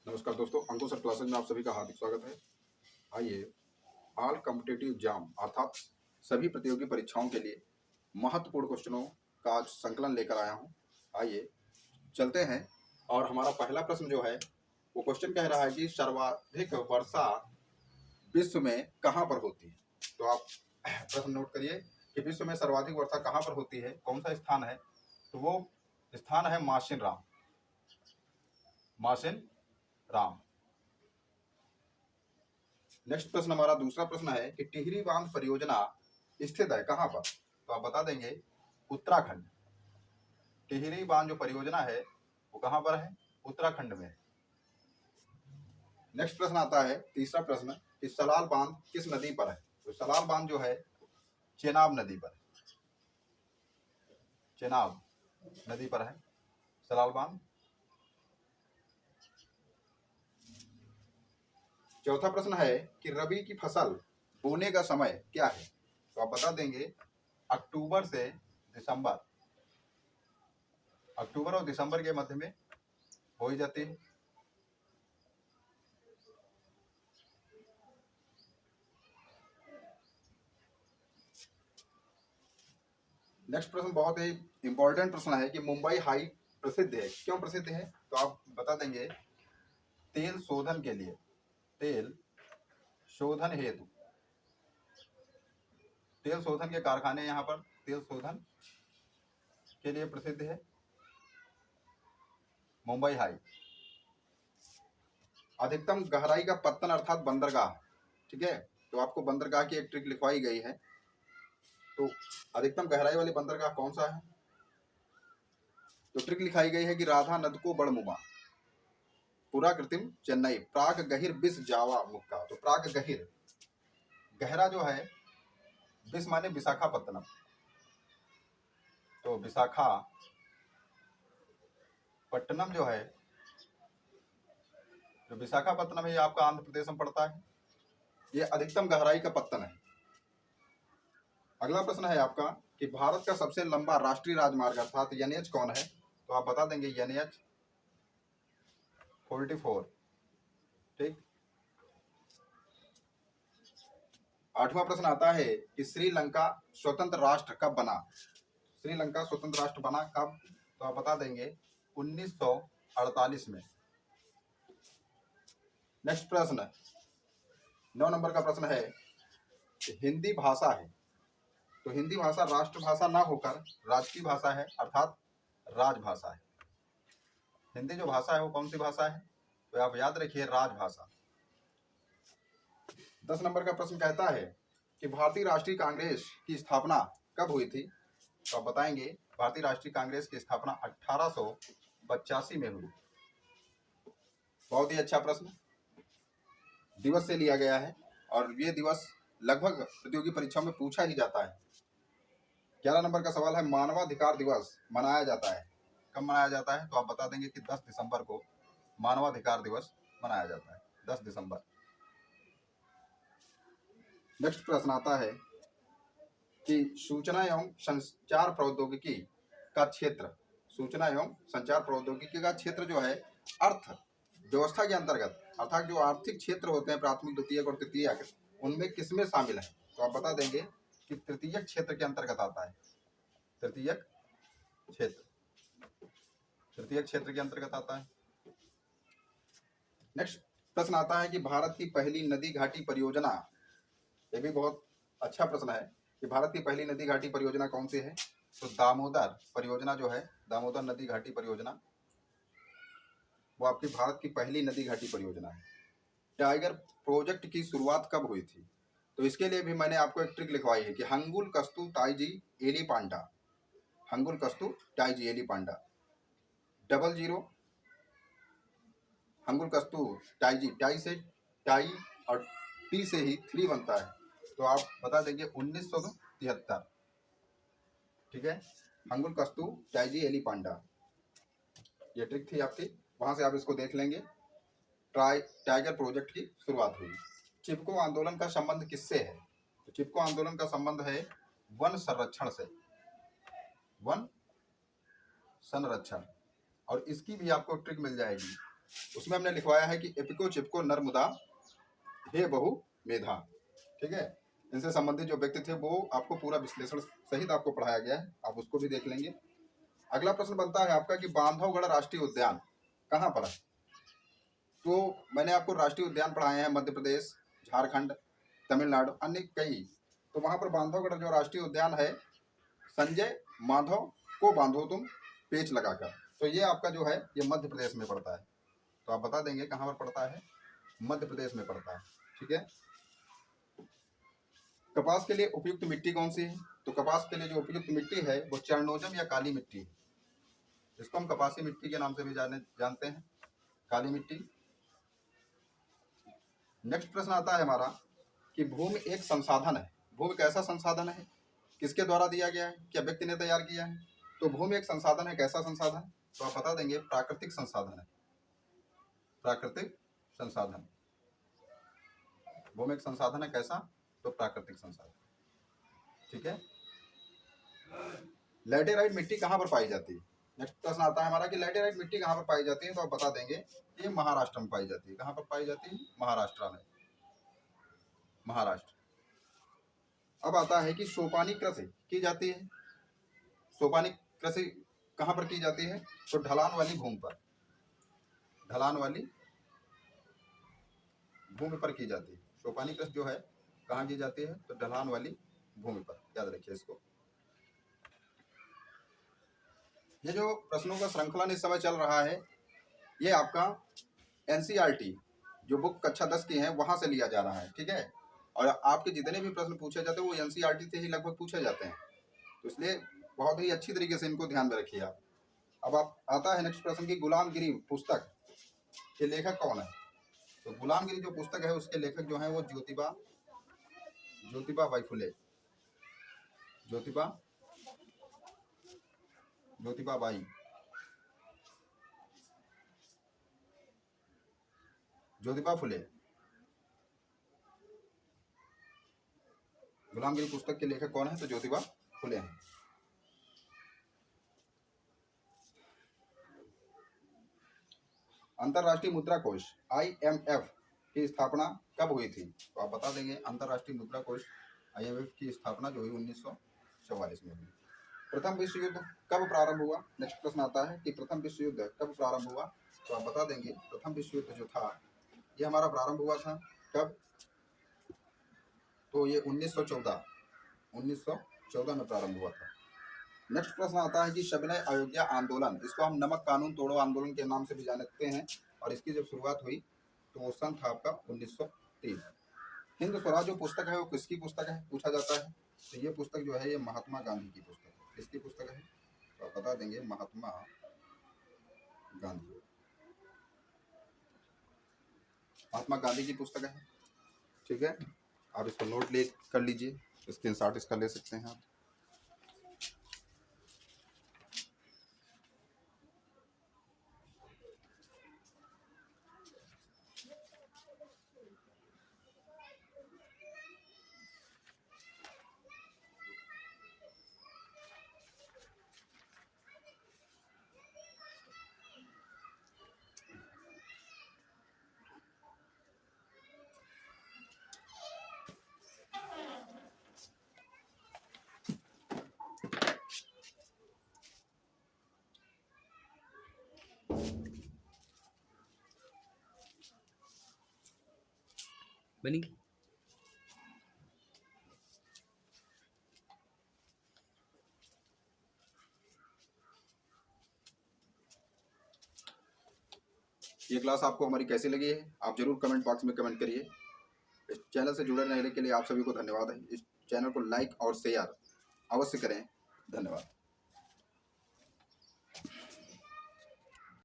नमस्कार दोस्तों, अंकुर sir classes में आप सभी का हार्दिक स्वागत है। आइए, ऑल कॉम्पिटिटिव एग्जाम अर्थात सभी प्रतियोगी परीक्षाओं के लिए महत्वपूर्ण क्वेश्चनों का आज संकलन लेकर आया हूं। आइए चलते हैं। और हमारा पहला प्रश्न जो है वो क्वेश्चन कह रहा है कि सर्वाधिक वर्षा विश्व में कहाँ पर होती है। तो आप प्रश्न नोट करिए कि विश्व में सर्वाधिक वर्षा कहाँ पर होती है, कौन सा स्थान है। तो वो स्थान है मासिन राम। मासिन राम। नेक्स्ट प्रश्न, हमारा दूसरा प्रश्न है कि टिहरी बांध परियोजना स्थित है कहाँ पर। तो आप बता देंगे उत्तराखंड। टिहरी बांध जो परियोजना है वो कहाँ पर है, उत्तराखंड में है। नेक्स्ट प्रश्न आता है तीसरा प्रश्न कि सलाल बांध किस नदी पर है। तो सलाल बांध जो है चेनाब नदी पर है। चेनाब नदी पर है सलाल बांध। चौथा प्रश्न है कि रबी की फसल बोने का समय क्या है। तो आप बता देंगे अक्टूबर से दिसंबर। अक्टूबर और दिसंबर के मध्य में हो ही जाती है। नेक्स्ट प्रश्न बहुत ही इंपॉर्टेंट प्रश्न है कि मुंबई हाई प्रसिद्ध है, क्यों प्रसिद्ध है। तो आप बता देंगे तेल शोधन के लिए। तेल शोधन हेतु, तेल शोधन के कारखाने यहाँ पर तेल शोधन के लिए प्रसिद्ध है मुंबई हाई। अधिकतम गहराई का पत्तन अर्थात बंदरगाह, ठीक है। तो आपको बंदरगाह की एक ट्रिक लिखवाई गई है। तो अधिकतम गहराई वाली बंदरगाह कौन सा है। तो ट्रिक लिखाई गई है कि राधा नदको बड़मुमा, पूरा कृत्रिम चेन्नई, प्राक गहिर बिस जावा मुक्का। तो प्राक गहिर, गहरा जो है, बिस माने विशाखापत्तनम। तो विशाखापट्टनम जो है, जो विशाखापत्तनम है, ये आपका आंध्र प्रदेश में पड़ता है। ये अधिकतम गहराई का पत्तन है। अगला प्रश्न है आपका कि भारत का सबसे लंबा राष्ट्रीय राजमार्ग अर्थात एनएच कौन है। तो आप बता देंगे एनएच 44, ठीक। आठवां प्रश्न आता है कि श्रीलंका स्वतंत्र राष्ट्र कब बना। श्रीलंका स्वतंत्र राष्ट्र बना कब। तो आप बता देंगे 1948 में। नेक्स्ट प्रश्न 9 नंबर का प्रश्न है कि हिंदी भाषा है, तो हिंदी भाषा राष्ट्रभाषा ना होकर राजकीय भाषा है अर्थात राजभाषा है। हिंदी जो भाषा है वो कौन सी भाषा है। तो आप याद रखिए राजभाषा। 10 नंबर का प्रश्न कहता है कि भारतीय राष्ट्रीय कांग्रेस की स्थापना कब हुई थी। तो आप बताएंगे भारतीय राष्ट्रीय कांग्रेस की स्थापना 1885 में हुई। बहुत ही अच्छा प्रश्न, दिवस से लिया गया है और ये दिवस लगभग प्रतियोगी परीक्षा में पूछा ही जाता है। 11 नंबर का सवाल है मानवाधिकार दिवस मनाया जाता है कब मनाया जाता है। तो आप बता देंगे कि 10 दिसंबर को मानवाधिकार दिवस मनाया जाता है, 10 दिसंबर। नेक्स्ट प्रश्न आता है कि सूचना एवं संचार प्रौद्योगिकी का क्षेत्र, सूचना एवं संचार प्रौद्योगिकी का क्षेत्र जो है अर्थ व्यवस्था के अंतर्गत अर्थात जो आर्थिक क्षेत्र होते हैं प्राथमिक द्वितीयक और तृतीयक, उनमें किसमें शामिल है। तो आप बता देंगे कि तृतीयक क्षेत्र के अंतर्गत आता है। तृतीयक क्षेत्र, तृतीयक क्षेत्र के अंतर्गत आता है। नेक्स्ट प्रश्न आता है कि भारत की पहली नदी घाटी परियोजना, ये भी बहुत अच्छा प्रश्न है कि भारत की पहली नदी घाटी परियोजना कौन सी है। तो दामोदर परियोजना जो है, दामोदर नदी घाटी परियोजना, वो आपकी भारत की पहली नदी घाटी परियोजना है। टाइगर प्रोजेक्ट की शुरुआत कब हुई थी। तो इसके लिए भी मैंने आपको एक ट्रिक लिखवाई है कि हंगुल कस्तु ताइजी एली पांडा, हंगुल कस्तु ताइजी एली पांडा, 00 हंगुल कस्तु टाइजी, टाई से टाई और टी से ही 3 बनता है। तो आप बता देंगे 1973, ठीक है। हंगुल कस्तु टाइजी एली पांडा, ये ट्रिक थी आपकी, वहां से आप इसको देख लेंगे। टाइगर प्रोजेक्ट की शुरुआत हुई। चिपको आंदोलन का संबंध किससे है। तो चिपको आंदोलन का संबंध है वन संरक्षण से, वन संरक्षण। और इसकी भी आपको ट्रिक मिल जाएगी उसमें हमने लिखवाया है कि एपिको चिपको नर्मदा हे बहु मेधा। ठीक है, इनसे संबंधित जो व्यक्ति थे वो आपको पूरा विश्लेषण सहित आपको पढ़ाया गया है, आप उसको भी देख लेंगे। अगला प्रश्न बनता है आपका कि बांधवगढ़ राष्ट्रीय उद्यान कहाँ पर है। तो मैंने आपको राष्ट्रीय उद्यान पढ़ाए हैं मध्य प्रदेश, झारखंड, तमिलनाडु, अन्य कई। तो वहां पर बांधवगढ़ जो राष्ट्रीय उद्यान है, संजय माधव को बांधो तुम पेच लगाकर, तो ये आपका जो है ये मध्य प्रदेश में पड़ता है। तो आप बता देंगे कहाँ पर पड़ता है, मध्य प्रदेश में पड़ता है। ठीक है, कपास के लिए उपयुक्त मिट्टी कौन सी है। तो कपास के लिए जो उपयुक्त मिट्टी है वो चरणोजम या काली मिट्टी है, जिसको हम कपासी मिट्टी के नाम से भी जानते हैं, काली मिट्टी। नेक्स्ट प्रश्न आता है हमारा कि भूमि एक संसाधन है। भूमि कैसा संसाधन है, किसके द्वारा दिया गया है, क्या व्यक्ति ने तैयार किया है। तो भूमि एक संसाधन है, कैसा संसाधन, तो आप बता देंगे प्राकृतिक संसाधन है, प्राकृतिक संसाधन। भूमि एक संसाधन है कैसा, तो प्राकृतिक संसाधन। ठीक है, लैटेराइट मिट्टी कहाँ पर पाई जाती है। नेक्स्ट प्रश्न आता है हमारा कि लैटेराइट मिट्टी कहाँ पर पाई जाती है। तो आप बता देंगे ये महाराष्ट्र में पाई जाती है। कहाँ पर पाई जाती है, महाराष्ट्र में, महाराष्ट्र। अब आता है कि सोपानी कृषि की जाती है। सोपानी कृषि कहाँ पर की जाती है, तो ढलान वाली भूमि पर, ढलान वाली भूमि पर की जाती है। सोपानी कृषि जो है कहाँ की जाती है, तो ढलान वाली भूमि पर, याद रखिए इसको। ये जो प्रश्नों का श्रृंखला इस समय चल रहा है, ये आपका एनसीईआरटी जो बुक कक्षा 10 की है वहां से लिया जा रहा है। ठीक है, और आपके जितने भी प्रश्न पूछे जाते हैं वो एनसीईआरटी से ही लगभग पूछे जाते हैं, तो इसलिए बहुत ही अच्छी तरीके से इनको ध्यान में रखिए आप। अब आप आता है नेक्स्ट प्रश्न की गुलामगिरी पुस्तक के लेखक कौन है। तो गुलामगिरी जो पुस्तक है उसके लेखक जो है वो ज्योतिबा बाई फुले, ज्योतिबा बाई, ज्योतिबा फुले। गुलामगिरी पुस्तक के लेखक कौन है, तो ज्योतिबा फुले हैं। अंतरराष्ट्रीय मुद्रा कोष IMF की स्थापना कब हुई थी। तो आप बता देंगे अंतरराष्ट्रीय मुद्रा कोष IMF की स्थापना जो हुई 1944 में हुई। प्रथम विश्व युद्ध कब प्रारंभ हुआ। नेक्स्ट प्रश्न आता है कि प्रथम विश्व युद्ध कब प्रारंभ हुआ। तो आप बता देंगे प्रथम विश्व युद्ध जो था ये हमारा प्रारंभ हुआ था कब, तो ये 1914 में प्रारंभ हुआ था। नेक्स्ट प्रश्न आता है कि सविनय अयोध्या आंदोलन, इसको हम नमक कानून तोड़ो आंदोलन के नाम से भी जानते हैं, और इसकी जब शुरुआत हुई तो वो सन था आपका 1903। हिंद स्वराज जो पुस्तक है वो किसकी पुस्तक है पूछा जाता है। तो ये पुस्तक जो है ये महात्मा गांधी की पुस्तक है। किसकी पुस्तक है, तो आप बता देंगे महात्मा गांधी, महात्मा गांधी की पुस्तक है। ठीक है, आप इसको नोट ले कर लीजिए, स्क्रीनशॉट इसका ले सकते हैं आप। बनेगी। ये क्लास आपको हमारी कैसी लगी है आप जरूर कमेंट बॉक्स में कमेंट करिए। इस चैनल से जुड़े रहने के लिए आप सभी को धन्यवाद है। इस चैनल को लाइक और शेयर अवश्य करें। धन्यवाद।